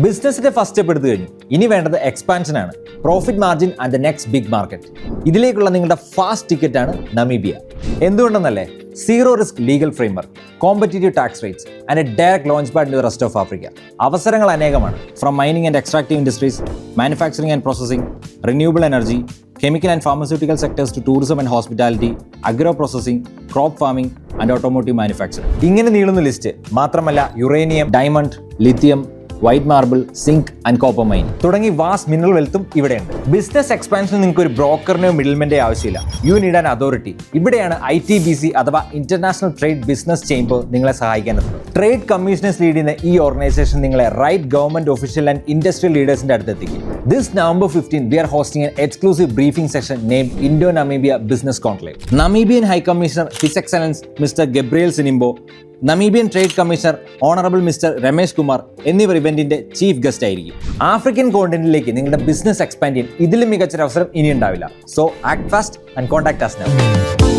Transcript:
ബിസിനസിന്റെ first step എടുത്തു കഴിഞ്ഞു. ഇനി വേണ്ടത് എക്സ്പാൻഷൻ ആണ്. Profit margin and the next big market. ഇതിലേക്കുള്ള നിങ്ങളുടെ ഫാസ്റ്റ് ടിക്കറ്റ് ആണ് നമീബിയ. എന്തുകൊണ്ടെന്നല്ലേ? Zero risk legal framework, competitive tax rates and a direct launch pad in the rest of Africa. അവസരങ്ങൾ അനേകമാണ്. From mining and extractive industries, manufacturing and processing, renewable energy, chemical and pharmaceutical sectors to tourism and hospitality, agro processing, crop farming and automotive manufacturing. ഇങ്ങനെ നീളുന്ന list. മാത്രമല്ല uranium, diamond, lithium, white marble, zinc and copper mine തുടങ്ങി vast mineral വെൽത്തും ഇവിടെയുണ്ട്. Business എക്സ്പാൻഷന് നിങ്ങൾക്ക് ഒരു ബ്രോക്കറിനെയോ മിഡിൽമെന്റെയോ ആവശ്യമില്ല. You need an authority. ഇവിടെയാണ് ITBC അഥവാ ഇന്റർനാഷണൽ ട്രേഡ് ബിസിനസ് ചേംബർ നിങ്ങളെ സഹായിക്കുന്നത്. ട്രേഡ് കമ്മീഷണേഴ്സ് ലീഡ് ചെയ്യുന്ന ഈ ഓർഗനൈസേഷൻ നിങ്ങളെ right government official and industrial ലീഡേഴ്സിന്റെ അടുത്തെത്തിക്കും. This November 15, we are hosting an exclusive briefing session named Indo-Namibia Business Conclave. Namibian High Commissioner His Excellence Mr. Gabriel Sinimbo, Namibian trade commissioner honourable mister Ramesh Kumar എന്നിവർ ഇവന്റിന്റെ chief guest ആയിരിക്കും. African കോണ്ടിനെന്റിലേക്ക് നിങ്ങളുടെ business expand ചെയ്യാൻ ഇതിലും മികച്ചൊരു അവസരം ഇനി ഉണ്ടാവില്ല. So act fast and contact us now.